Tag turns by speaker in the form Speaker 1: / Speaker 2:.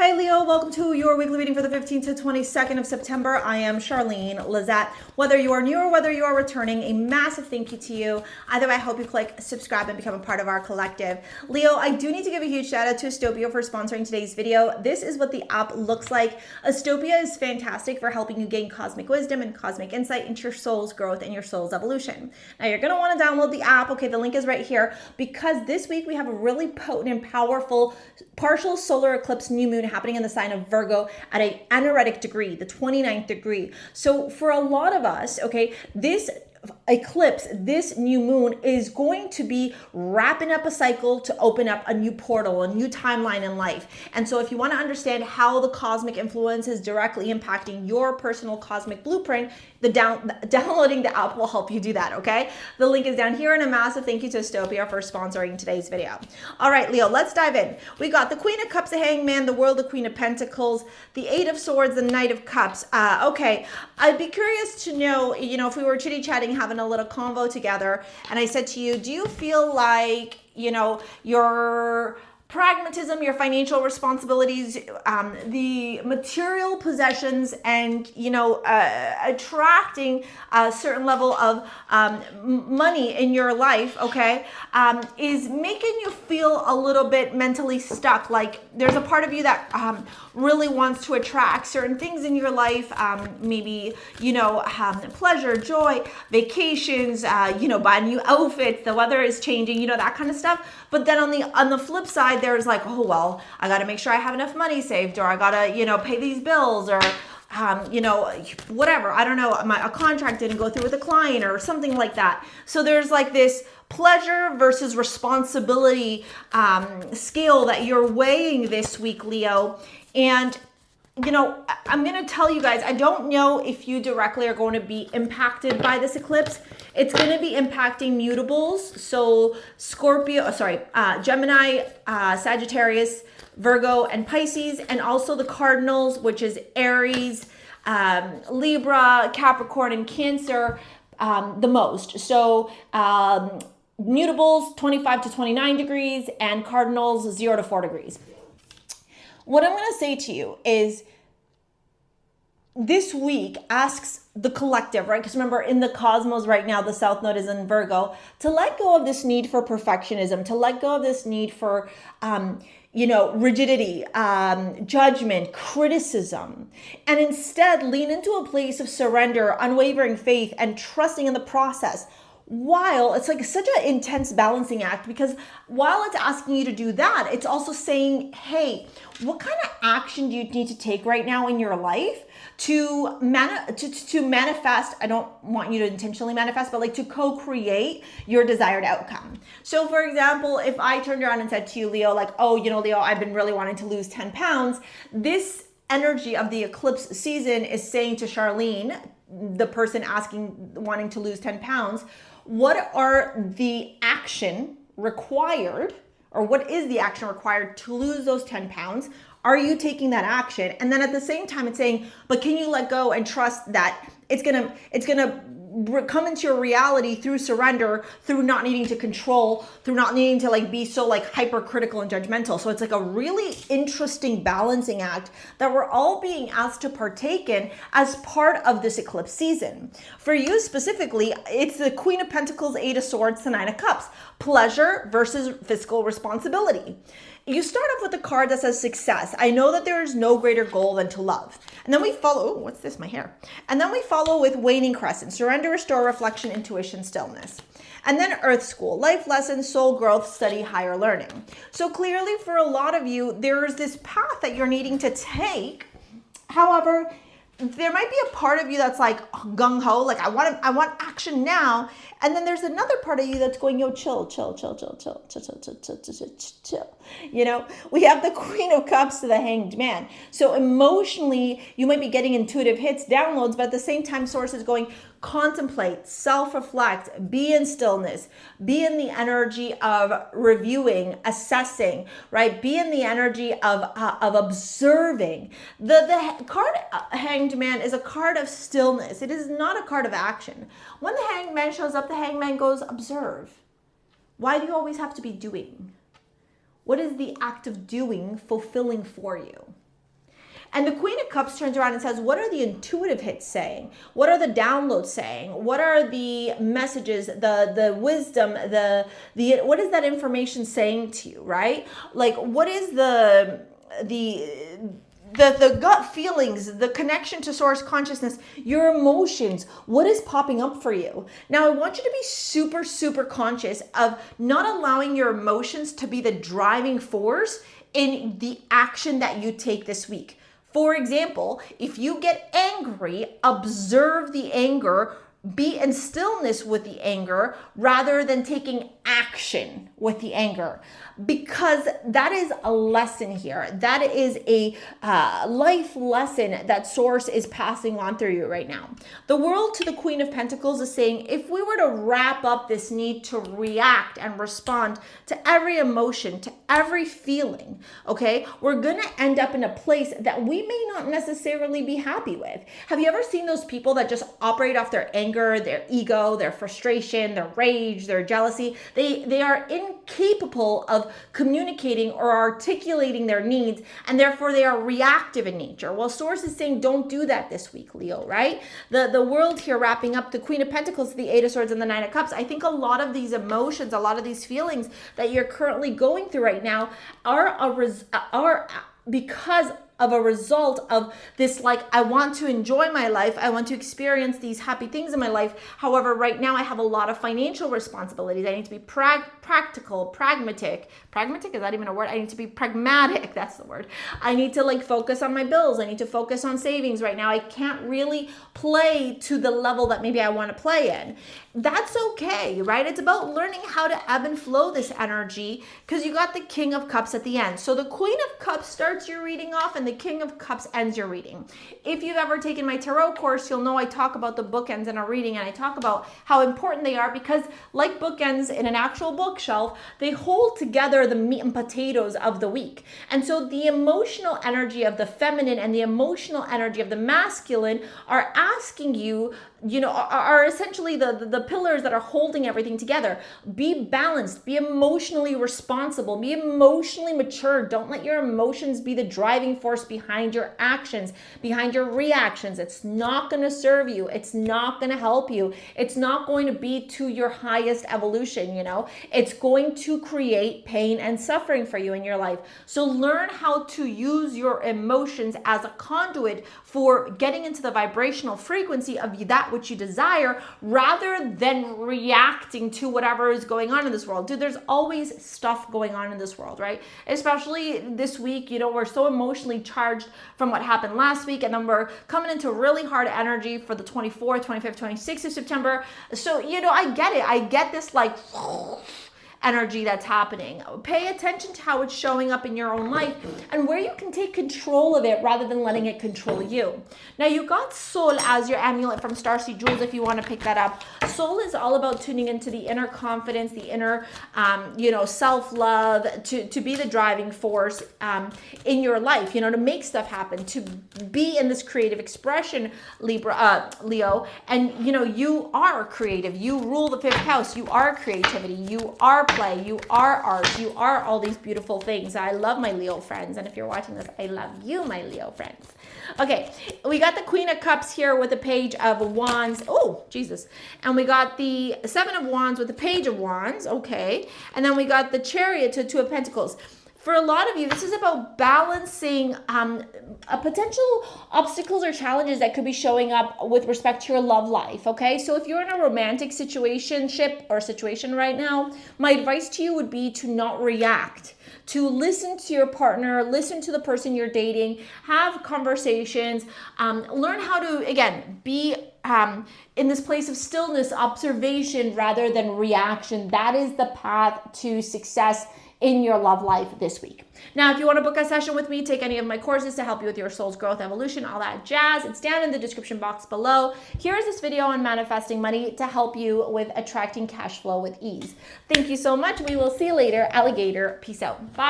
Speaker 1: Hi Leo, welcome to your weekly reading for the 15th to 22nd of September. I am Charlene Lizette. Whether you are new or whether you are returning, a massive thank you to you. Either way, I hope you click subscribe and become a part of our collective. Leo, I do need to give a huge shout out to Astopia for sponsoring today's video. This is what the app looks like. Astopia is fantastic for helping you gain cosmic wisdom and cosmic insight into your soul's growth and your soul's evolution. Now you're going to want to download the app. Okay, the link is right here because this week we have a really potent and powerful partial solar eclipse new moon happening in the sign of Virgo at an anaretic degree, the 29th degree. So for a lot of us, okay, this eclipse, this new moon is going to be wrapping up a cycle to open up a new portal, a new timeline in life. And so if you want to understand how the cosmic influence is directly impacting your personal cosmic blueprint, downloading the app will help you do that, okay? The link is down here, and a massive thank you to Astopia for sponsoring today's video. All right, Leo, let's dive in. We got the Queen of Cups, the Hangman, the World, the Queen of Pentacles, the Eight of Swords, the Knight of Cups. Okay, I'd be curious to know, if we were chitty-chatting, having a little convo together, and I said to you, do you feel like, your pragmatism, your financial responsibilities, the material possessions, and attracting a certain level of money in your life, okay, is making you feel a little bit mentally stuck? Like there's a part of you that really wants to attract certain things in your life, maybe pleasure, joy, vacations, buy new outfits, the weather is changing, that kind of stuff. But then on the flip side, there's like, oh, well, I got to make sure I have enough money saved, or I got to, pay these bills, or, whatever. I don't know, a contract didn't go through with a client or something like that. So there's like this pleasure versus responsibility scale that you're weighing this week, Leo. And I'm going to tell you guys, I don't know if you directly are going to be impacted by this eclipse. It's going to be impacting mutables. So Gemini, Sagittarius, Virgo, and Pisces, and also the cardinals, which is Aries, Libra, Capricorn, and Cancer, the most. So mutables, 25 to 29 degrees, and cardinals, 0 to 4 degrees. What I'm going to say to you is this week asks the collective, right? Because remember, in the cosmos right now, the South Node is in Virgo, to let go of this need for perfectionism, to let go of this need for, rigidity, judgment, criticism, and instead lean into a place of surrender, unwavering faith, and trusting in the process. While it's like such an intense balancing act, because while it's asking you to do that, it's also saying, hey, what kind of action do you need to take right now in your life to manifest? I don't want you to intentionally manifest, but like to co-create your desired outcome. So for example, if I turned around and said to you, Leo, like, oh, Leo, I've been really wanting to lose 10 pounds. This energy of the eclipse season is saying to Charlene, the person wanting to lose 10 pounds, what are the action required, or what is the action required to lose those 10 pounds? Are you taking that action? And then at the same time, it's saying, but can you let go and trust that it's gonna come into your reality through surrender, through not needing to control, through not needing to like be so like hypercritical and judgmental. So it's like a really interesting balancing act that we're all being asked to partake in as part of this eclipse season. For you specifically, it's the Queen of Pentacles, Eight of Swords, the Nine of Cups, pleasure versus fiscal responsibility. You start off with a card that says success. I know that there is no greater goal than to love. And then we follow, what's this, my hair? And then we follow with waning crescent, surrender, restore, reflection, intuition, stillness. And then Earth School, life lessons, soul growth, study, higher learning. So clearly for a lot of you, there's this path that you're needing to take. However, there might be a part of you that's like gung-ho, like I want action now. And then there's another part of you that's going, yo, chill. We have the Queen of Cups to the Hanged Man. So emotionally, you might be getting intuitive hits, downloads, but at the same time, Source is going, contemplate, self-reflect, be in stillness, be in the energy of reviewing, assessing, right? Be in the energy of observing. The card Hanged Man is a card of stillness. It is not a card of action. When the Hanged Man shows up, the Hanged Man goes, observe. Why do you always have to be doing? What is the act of doing fulfilling for you? And the Queen of Cups turns around and says, what are the intuitive hits saying? What are the downloads saying? What are the messages, the wisdom, what is that information saying to you, right? Like, what is the gut feelings, the connection to source consciousness, your emotions, what is popping up for you? Now, I want you to be super, super conscious of not allowing your emotions to be the driving force in the action that you take this week. For example, if you get angry, observe the anger, be in stillness with the anger rather than taking action with the anger, because that is a lesson here. That is a life lesson that Source is passing on through you right now. The World to the Queen of Pentacles is saying, if we were to wrap up this need to react and respond to every emotion, to every feeling, okay, we're gonna end up in a place that we may not necessarily be happy with. Have you ever seen those people that just operate off their anger, their ego, their frustration, their rage, their jealousy? They are incapable of communicating or articulating their needs, and therefore they are reactive in nature. Well, Source is saying don't do that this week, Leo, right? The World here wrapping up the Queen of Pentacles, the Eight of Swords, and the Nine of Cups. I think a lot of these emotions, a lot of these feelings that you're currently going through right now are because of a result of this, like, I want to enjoy my life. I want to experience these happy things in my life. However, right now I have a lot of financial responsibilities. I need to be practical, pragmatic. Pragmatic, is that even a word? I need to be pragmatic. That's the word. I need to like focus on my bills. I need to focus on savings right now. I can't really play to the level that maybe I want to play in. That's okay, right? It's about learning how to ebb and flow this energy, because you got the King of Cups at the end. So the Queen of Cups starts your reading off and the King of Cups ends your reading. If you've ever taken my tarot course, you'll know I talk about the bookends in a reading, and I talk about how important they are, because like bookends in an actual bookshelf, they hold together the meat and potatoes of the week. And so the emotional energy of the feminine and the emotional energy of the masculine are asking you, are essentially the pillars that are holding everything together. Be balanced, be emotionally responsible, be emotionally mature. Don't let your emotions be the driving force behind your actions, behind your reactions. It's not going to serve you. It's not going to help you. It's not going to be to your highest evolution, It's going to create pain and suffering for you in your life. So learn how to use your emotions as a conduit for getting into the vibrational frequency of that which you desire, rather than reacting to whatever is going on in this world. Dude, there's always stuff going on in this world, right? Especially this week, we're so emotionally charged from what happened last week, and then we're coming into really hard energy for the 24th, 25th, 26th of September. So, I get it. I get this like energy that's happening. Pay attention to how it's showing up in your own life and where you can take control of it rather than letting it control you. Now, you got Soul as your amulet from StarSea Jewels if you want to pick that up. Soul is all about tuning into the inner confidence, the inner, self-love, to be the driving force in your life, to make stuff happen, to be in this creative expression, Leo. And, you are creative. You rule the fifth house. You are creativity. You are play, you are art, you are all these beautiful things. I love my Leo friends, and if you're watching this, I love you, my Leo friends. Okay, we got the Queen of Cups here with the Page of Wands. Oh, Jesus. And we got the Seven of Wands with the Page of Wands. Okay. And then we got the Chariot to Two of Pentacles. For a lot of you, this is about balancing a potential obstacles or challenges that could be showing up with respect to your love life, okay? So if you're in a romantic situation right now, my advice to you would be to not react, to listen to your partner, listen to the person you're dating, have conversations, learn how to, again, be in this place of stillness, observation rather than reaction. That is the path to success in your love life this week. Now, if you want to book a session with me, take any of my courses to help you with your soul's growth, evolution, all that jazz, it's down in the description box below. Here is this video on manifesting money to help you with attracting cash flow with ease. Thank you so much. We will see you later. Alligator. Peace out. Bye.